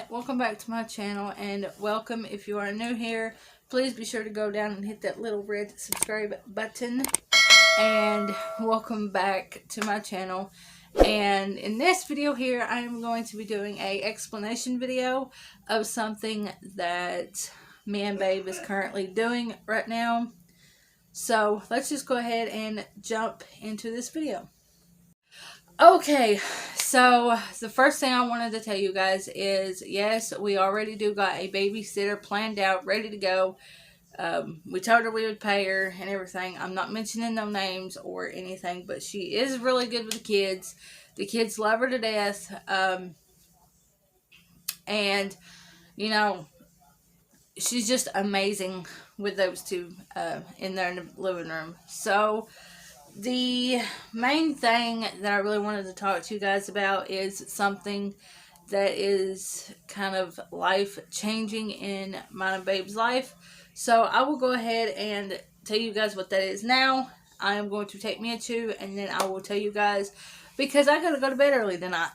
welcome back to my channel, and welcome if you are new here. Please be sure to go down and hit that little red subscribe button, and welcome back to my channel. And in this video here, I am going to be doing a explanation video of something that me and Babe is currently doing right now. So let's just go ahead and jump into this video. Okay, so the first thing I wanted to tell you guys is, yes, we already do got a babysitter planned out, ready to go. We told her we would pay her and everything. I'm not mentioning no names or anything, but she is really good with the kids. The kids love her to death. And, you know, she's just amazing with those two in there in the living room. So the main thing that I really wanted to talk to you guys about is something that is kind of life-changing in mine and Babe's life. So I will go ahead and tell you guys what that is now. I am going to take me a chew, and then I will tell you guys, because I gotta go to bed early tonight.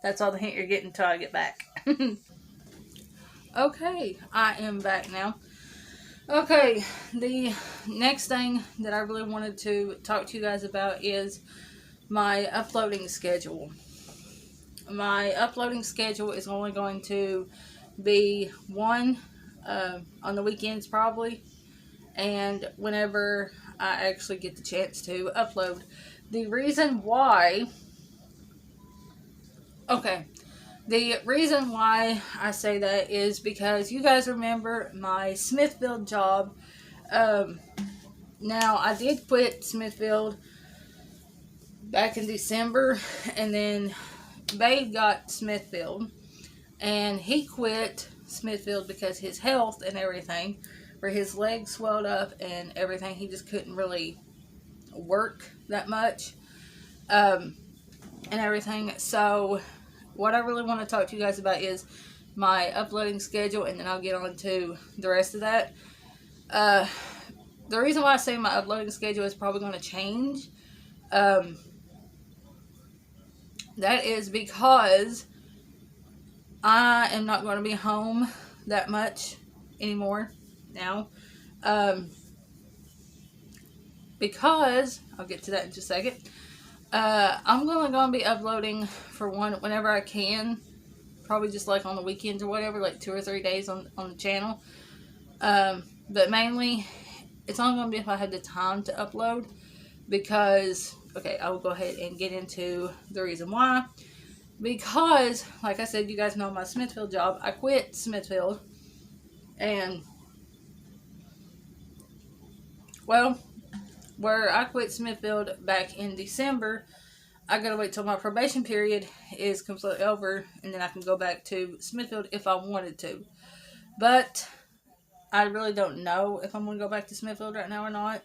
That's all the hint you're getting until I get back. Okay, I am back now. Okay, the next thing that I really wanted to talk to you guys about is my uploading schedule. My uploading schedule is only going to be one on the weekends probably, and whenever I actually get the chance to upload. The reason why I say that is because you guys remember my Smithfield job. Now, I did quit Smithfield back in December, and then Babe got Smithfield, and he quit Smithfield because his health and everything, where his legs swelled up and everything, he just couldn't really work that much, and everything. So what I really want to talk to you guys about is my uploading schedule, and then I'll get on to the rest of that. The reason why I say my uploading schedule is probably going to change, that is because I am not going to be home that much anymore now. Because, I'll get to that in just a second. I'm going to be uploading for whenever I can. Probably just like on the weekends or whatever, like 2 or 3 days on the channel. But mainly, it's only going to be if I have the time to upload. Because, okay, I will go ahead and get into the reason why. Because, like I said, you guys know my Smithfield job. I quit Smithfield. And, well, where I quit Smithfield back in December, I gotta wait till my probation period is completely over, and then I can go back to Smithfield if I wanted to. But I really don't know if I'm gonna go back to Smithfield right now or not.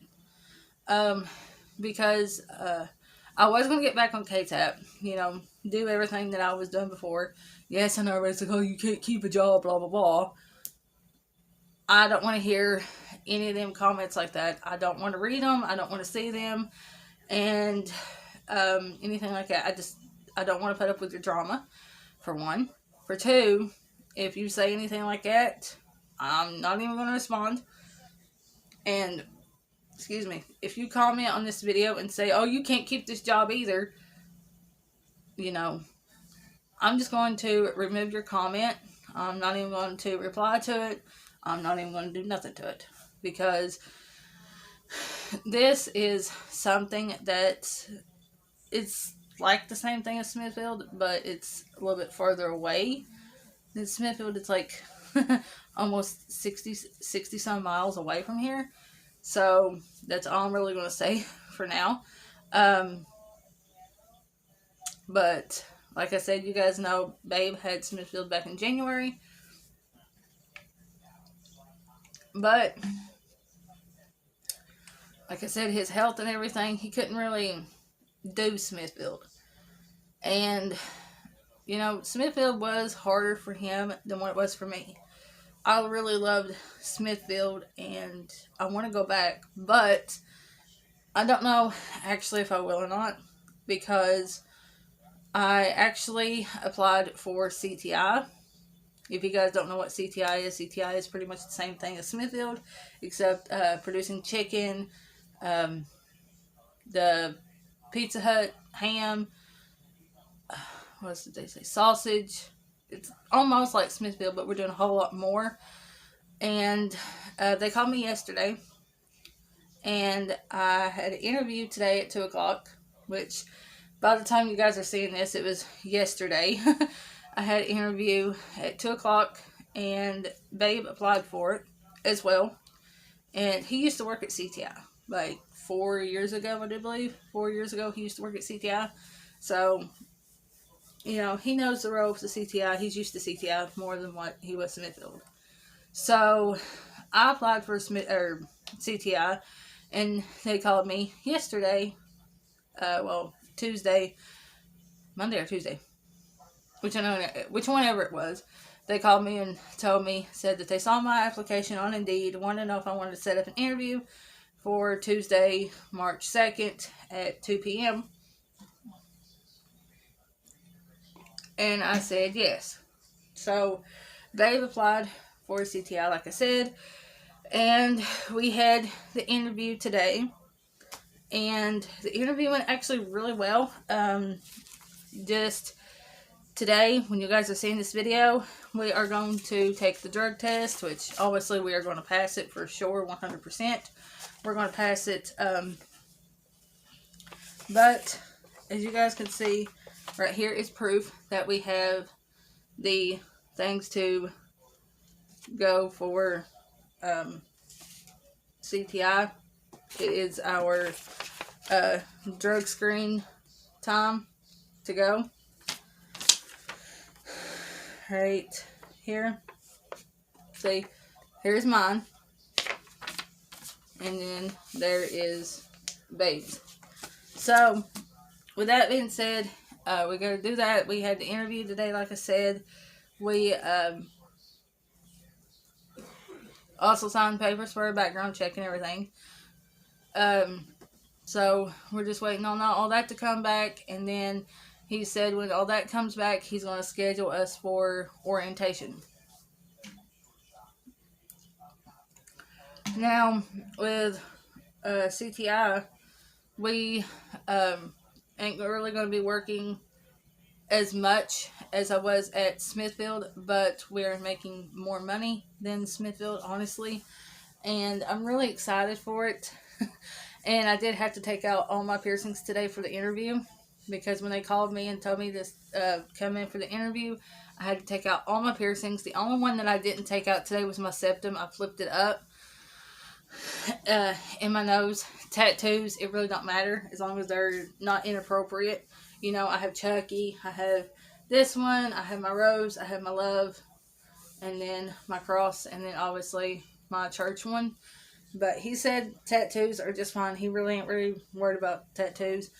Because I was gonna get back on KTAP, you know, do everything that I was doing before. Yes, I know everybody's like, oh, you can't keep a job, blah blah blah. I don't want to hear any of them comments like that. I don't want to read them. I don't want to see them, and anything like that. I don't want to put up with your drama, for one. For two, if you say anything like that, I'm not even going to respond. And, excuse me, if you comment on this video and say, oh, you can't keep this job either, you know, I'm just going to remove your comment. I'm not even going to reply to it. I'm not even going to do nothing to it, because this is something that it's like the same thing as Smithfield, but it's a little bit further away than Smithfield. It's like almost 60 some miles away from here. So that's all I'm really going to say for now. But like I said, you guys know Babe had Smithfield back in January. But, like I said, his health and everything, he couldn't really do Smithfield. And, you know, Smithfield was harder for him than what it was for me. I really loved Smithfield, and I want to go back. But I don't know, actually, if I will or not. Because I actually applied for CTI. If you guys don't know what CTI is pretty much the same thing as Smithfield, except producing chicken, the Pizza Hut ham, what else did they say? Sausage. It's almost like Smithfield, but we're doing a whole lot more. And they called me yesterday, and I had an interview today at 2 o'clock, which by the time you guys are seeing this, it was yesterday. I had an interview at 2 o'clock, and Babe applied for it as well. And he used to work at CTI, like 4 years ago, I do believe. 4 years ago, he used to work at CTI. So, you know, he knows the ropes of CTI. He's used to CTI more than what he was Smithfield. So, I applied for CTI, and they called me yesterday, Tuesday, Monday or Tuesday, whichever it was. They called me and said that they saw my application on Indeed, wanted to know if I wanted to set up an interview for Tuesday, March 2nd at 2 p.m. And I said yes. So they've applied for CTI, like I said, and we had the interview today, and the interview went actually really well. Just today, when you guys are seeing this video, we are going to take the drug test, which obviously we are going to pass it for sure, 100%. We're going to pass it, but as you guys can see, right here is proof that we have the things to go for CTI. It is our drug screen time to go. Right here. See, here's mine. And then there is Babe's. So, with that being said, we got to do that. We had the interview today, like I said. We also signed papers for a background check and everything. So, we're just waiting on all that to come back. And then he said when all that comes back, he's going to schedule us for orientation. Now, with CTI, we ain't really going to be working as much as I was at Smithfield, but we're making more money than Smithfield, honestly. And I'm really excited for it. And I did have to take out all my piercings today for the interview, because when they called me and told me to come in for the interview, I had to take out all my piercings. The only one that I didn't take out today was my septum. I flipped it up in my nose. Tattoos, it really don't matter as long as they're not inappropriate. You know, I have Chucky, I have this one, I have my rose, I have my love, and then my cross, and then obviously my church one. But he said tattoos are just fine. He really ain't really worried about tattoos.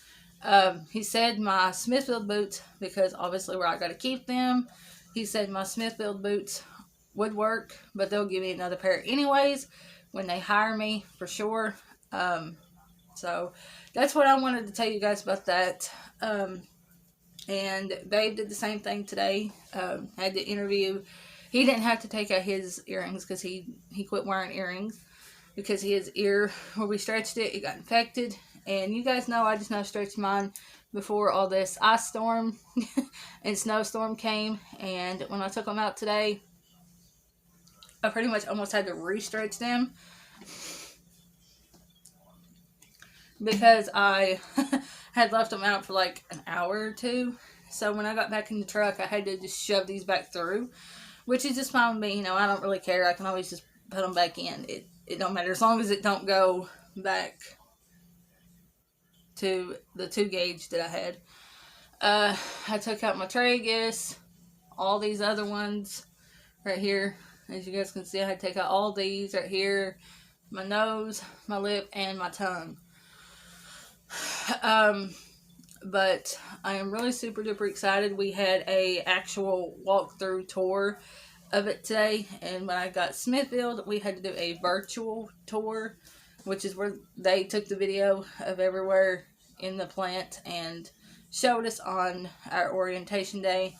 He said my Smithfield boots, because obviously where I got to keep them, he said my Smithfield boots would work, but they'll give me another pair anyways when they hire me, for sure. So that's what I wanted to tell you guys about that. And Babe did the same thing today. Had the interview. He didn't have to take out his earrings because he quit wearing earrings because his ear, where we stretched it, it got infected. And you guys know I just now stretched mine before all this ice storm and snowstorm came. And when I took them out today, I pretty much almost had to re-stretch them because I had left them out for like an hour or two. So when I got back in the truck, I had to just shove these back through, which is just fine with me. You know, I don't really care. I can always just put them back in. It don't matter as long as it don't go back to the 2 gauge that I had. I took out my tragus, all these other ones right here. As you guys can see, I had to take out all these right here, my nose, my lip, and my tongue. But I am really super duper excited. We had a actual walkthrough tour of it today, and when I got Smithfield, we had to do a virtual tour, which is where they took the video of everywhere in the plant and showed us on our orientation day.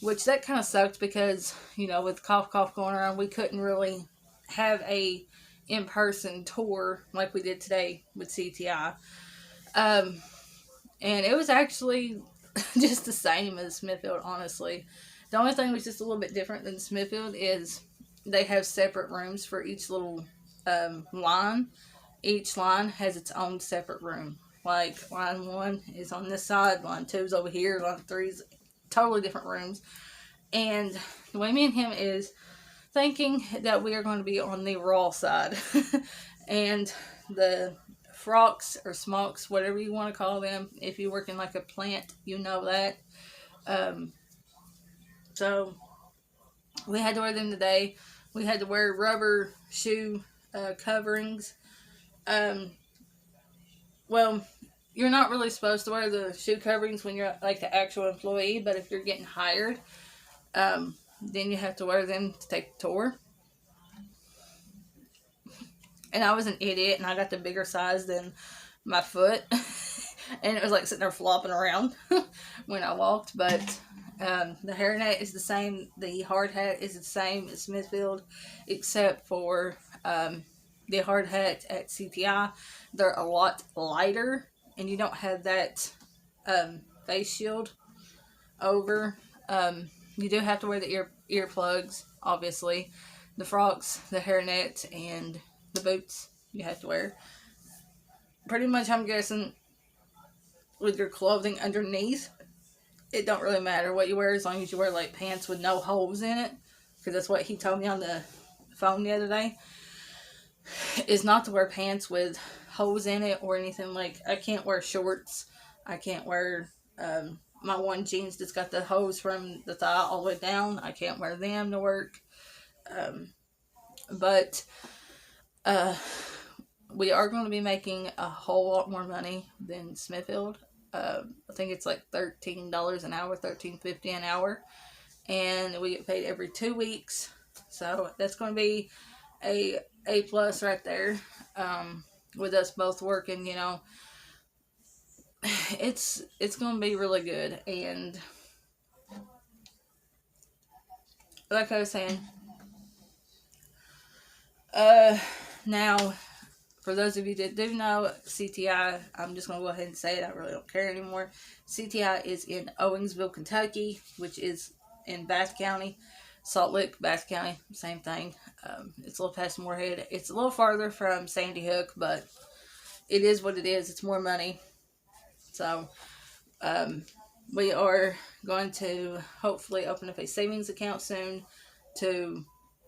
which that kind of sucked because, you know, with cough going around, we couldn't really have a in-person tour like we did today with CTI. And it was actually just the same as Smithfield, honestly. The only thing was just a little bit different than Smithfield is they have separate rooms for each little line. Each line has its own separate room. Like, line 1 is on this side, line 2 is over here, line 3 is totally different rooms. And the way me and him is thinking that we are going to be on the raw side. And the frocks or smocks, whatever you want to call them, if you work in like a plant, you know that. So we had to wear them today. We had to wear rubber shoe coverings. Well, you're not really supposed to wear the shoe coverings when you're like the actual employee, but if you're getting hired, then you have to wear them to take the tour. And I was an idiot, and I got the bigger size than my foot. And it was like sitting there flopping around when I walked. But the hairnet is the same. The hard hat is the same as Smithfield, except for the hard hat at CTI. They're a lot lighter, and you don't have that face shield over. You do have to wear the earplugs, obviously. The frocks, the hairnet, and the boots you have to wear. Pretty much, I'm guessing, with your clothing underneath, it don't really matter what you wear as long as you wear like pants with no holes in it, because that's what he told me on the phone the other day, is not to wear pants with holes in it or anything. Like, I can't wear shorts, I can't wear my one jeans that's got the hose from the thigh all the way down. I can't wear them to work. But we are going to be making a whole lot more money than Smithfield. I think it's like $13 an hour, $13.50 an hour, and we get paid every 2 weeks. So that's going to be a plus right there. With us both working, you know, it's going to be really good. And like I was saying, now, for those of you that do know, CTI, I'm just going to go ahead and say it. I really don't care anymore. CTI is in Owensville, Kentucky, which is in Bath County. Salt Lick, Bath County, same thing. It's a little past Moorhead. It's a little farther from Sandy Hook, but it is what it is. It's more money. So, we are going to hopefully open up a savings account soon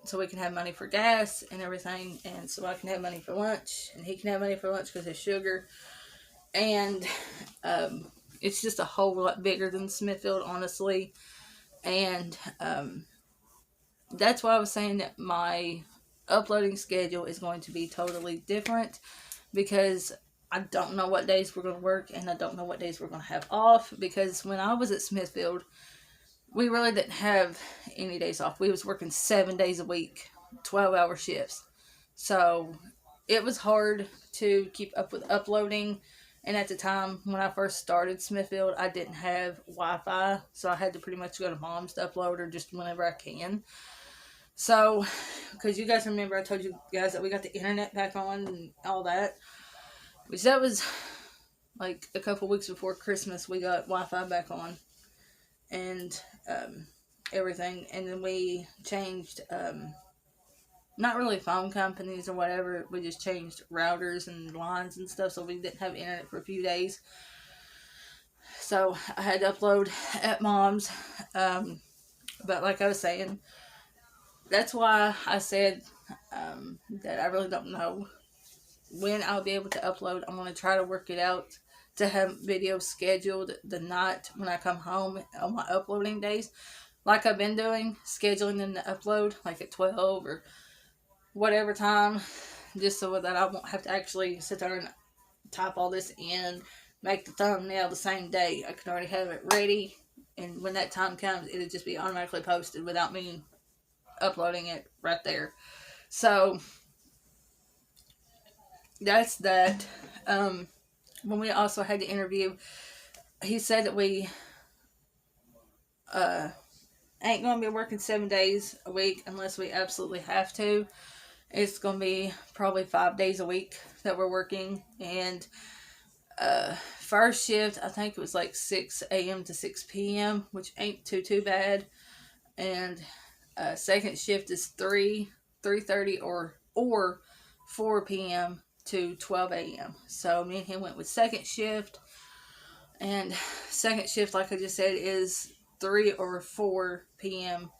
so we can have money for gas and everything, and so I can have money for lunch, and he can have money for lunch because of sugar. And it's just a whole lot bigger than Smithfield, honestly. And that's why I was saying that my uploading schedule is going to be totally different, because I don't know what days we're going to work, and I don't know what days we're going to have off, because when I was at Smithfield, we really didn't have any days off. We was working 7 days a week, 12-hour shifts. So it was hard to keep up with uploading. And at the time when I first started Smithfield, I didn't have Wi-Fi. So I had to pretty much go to Mom's to upload, or just whenever I can. So, because you guys remember I told you guys that we got the internet back on and all that. Which that was like a couple weeks before Christmas, we got Wi-Fi back on. And everything, and then we changed, not really phone companies or whatever, we just changed routers and lines and stuff, so we didn't have internet for a few days. So I had to upload at Mom's, but like I was saying, that's why I said that I really don't know when I'll be able to upload. I'm going to try to work it out to have videos scheduled the night when I come home on my uploading days, like I've been doing, scheduling them to upload like at 12 or whatever time, just so that I won't have to actually sit there and type all this in, make the thumbnail the same day. I can already have it ready, and when that time comes, it'll just be automatically posted without me uploading it right there. So that's that. When we also had the interview, he said that we ain't going to be working 7 days a week unless we absolutely have to. It's going to be probably 5 days a week that we're working. And first shift, I think it was like 6 a.m. to 6 p.m., which ain't too bad. And second shift is 3:30 or 4 p.m. to 12 a.m. So me and him went with second shift. And second shift, like I just said, is 3 or 4 p.m.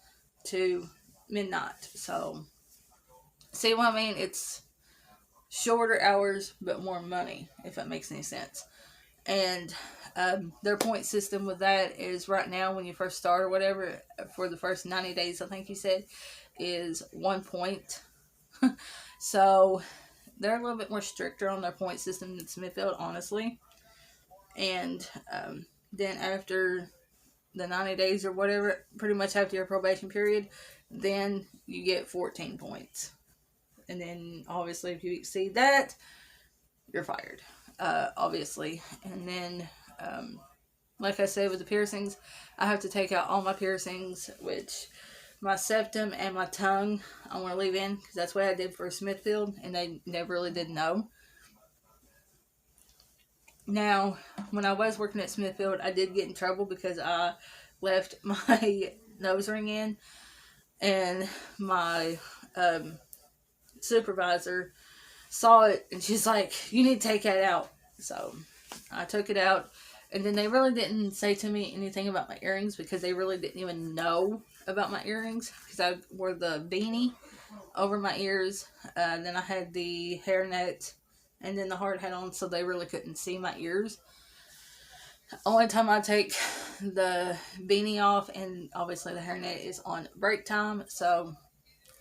to midnight. So, see what I mean? It's shorter hours, but more money, if that makes any sense. And their point system with that is right now, when you first start or whatever, for the first 90 days, I think you said, is 1 point. So, they're a little bit more stricter on their point system than Smithfield, honestly. And then after the 90 days or whatever, pretty much after your probation period, then you get 14 points. And then obviously if you exceed that, you're fired, obviously. And then like I said, with the piercings, I have to take out all my piercings, which my septum and my tongue I want to leave in, because that's what I did for Smithfield, and they never really did know. Now, when I was working at Smithfield, I did get in trouble because I left my nose ring in, and my supervisor saw it, and she's like, you need to take that out. So I took it out, and then they really didn't say to me anything about my earrings, because they really didn't even know about my earrings, because I wore the beanie over my ears. Then I had the hairnet and then the hard hat on, so they really couldn't see my ears. Only time I take the beanie off, and obviously the hairnet, is on break time. So,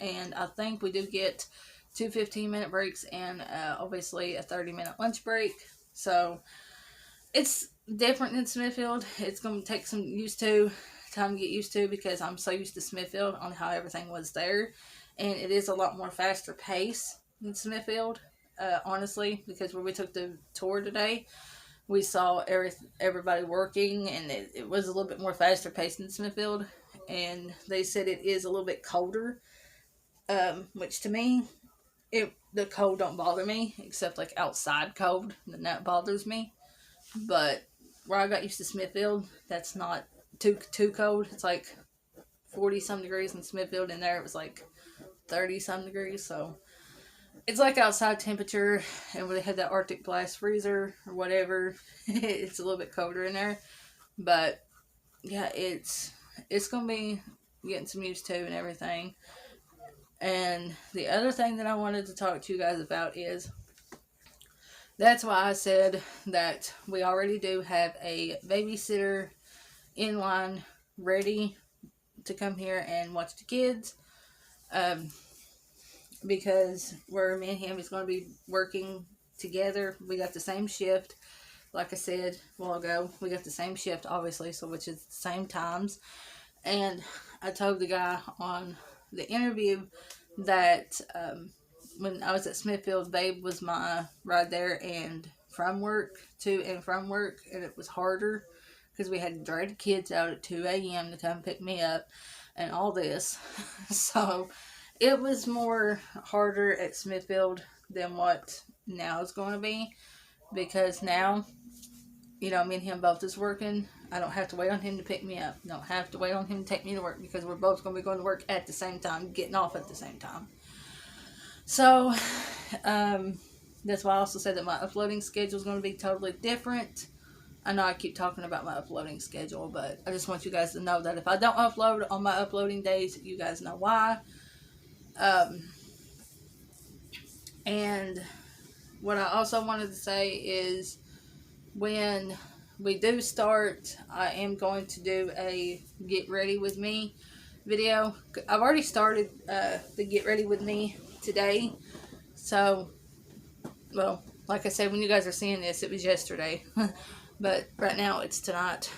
and I think we do get 2 15-minute breaks and obviously a 30-minute lunch break. So it's different than Smithfield. It's going to take some time to get used to, because I'm so used to Smithfield on how everything was there, and it is a lot more faster pace than Smithfield. Honestly, because when we took the tour today, we saw everybody working, and it was a little bit more faster paced than Smithfield. And they said it is a little bit colder, which to me, the cold don't bother me, except like outside cold, then that bothers me. But where I got used to Smithfield, that's not too cold. It's like 40 some degrees in Smithfield, and there it was like 30 some degrees. So it's like outside temperature, and when they had that Arctic blast freezer or whatever, it's a little bit colder in there. But yeah, it's gonna be getting some used to and everything. And the other thing that I wanted to talk to you guys about is, that's why I said that we already do have a babysitter in line ready to come here and watch the kids. Because where me and him is going to be working together, we got the same shift. Like I said a while ago, we got the same shift, obviously, so which is the same times. And I told the guy on the interview that when I was at Smithfield, Babe was my ride there and from work, to and from work, and it was harder because we had to drag the kids out at 2 a.m. to come pick me up and all this. So it was more harder at Smithfield than what now is going to be, because now, you know, me and him both is working. I don't have to wait on him to pick me up. Don't have to wait on him to take me to work, because we're both going to be going to work at the same time, getting off at the same time. So, that's why I also said that my uploading schedule is going to be totally different. I know I keep talking about my uploading schedule, but I just want you guys to know that if I don't upload on my uploading days, you guys know why. And what I also wanted to say is, when we do start, I am going to do a get ready with me video. I've already started the get ready with me today. So, well, like I said, when you guys are seeing this, it was yesterday. But right now it's tonight.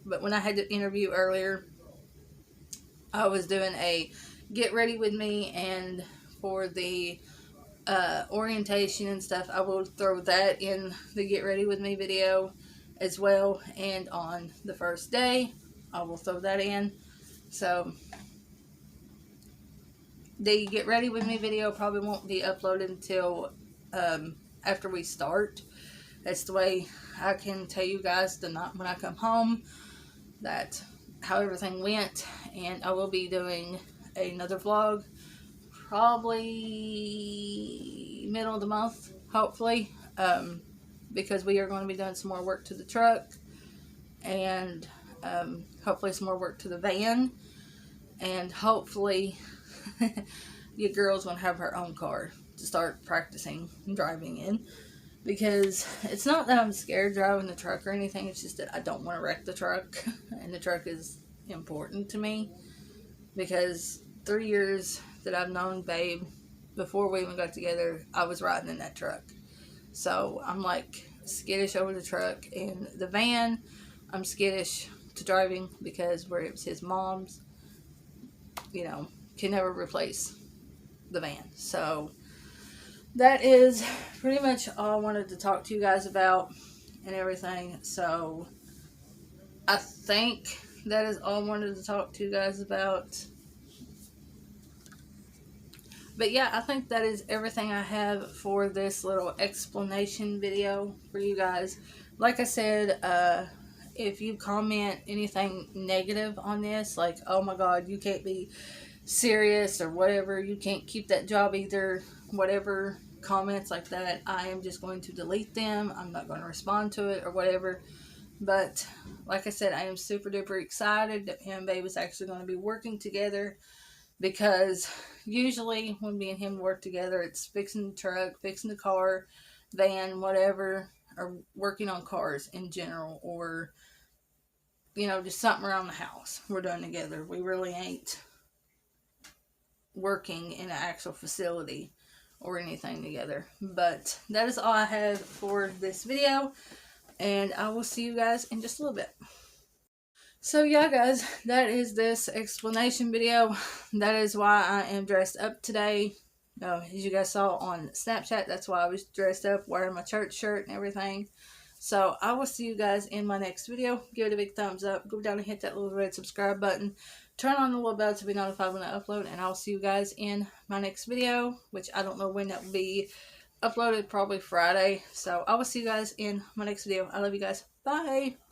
But when I had the interview earlier, I was doing a get ready with me, and for the orientation and stuff, I will throw that in the get ready with me video as well. And on the first day, I will throw that in. So the get ready with me video probably won't be uploaded until after we start. That's the way I can tell you guys the night when I come home that how everything went. And I will be doing another vlog probably middle of the month, hopefully, because we are going to be doing some more work to the truck, and hopefully some more work to the van, and hopefully your girl's going to have her own car to start practicing driving in, because it's not that I'm scared driving the truck or anything, it's just that I don't want to wreck the truck, and the truck is important to me, because 3 years that I've known Babe, before we even got together, I was riding in that truck. So I'm like skittish over the truck, and the van I'm skittish to driving because where it was his mom's, you know, can never replace the van. So that is pretty much all I wanted to talk to you guys about and everything. So I think that is all I wanted to talk to you guys about. But yeah, I think that is everything I have for this little explanation video for you guys. Like I said, if you comment anything negative on this, like, oh my god, you can't be serious or whatever, you can't keep that job either, whatever comments like that, I am just going to delete them. I'm not going to respond to it or whatever. But like I said, I am super duper excited that him and Babe is actually going to be working together, because usually when me and him work together, it's fixing the truck, fixing the car, van, whatever, or working on cars in general, or, you know, just something around the house we're doing together. We really ain't working in an actual facility or anything together. But that is all I have for this video, and I will see you guys in just a little bit. So yeah, guys, that is this explanation video. That is why I am dressed up today. As you guys saw on Snapchat, that's why I was dressed up, wearing my church shirt and everything. So I will see you guys in my next video. Give it a big thumbs up. Go down and hit that little red subscribe button. Turn on the little bell to be notified when I upload. And I'll see you guys in my next video, which I don't know when that will be uploaded. Probably Friday. So I will see you guys in my next video. I love you guys. Bye.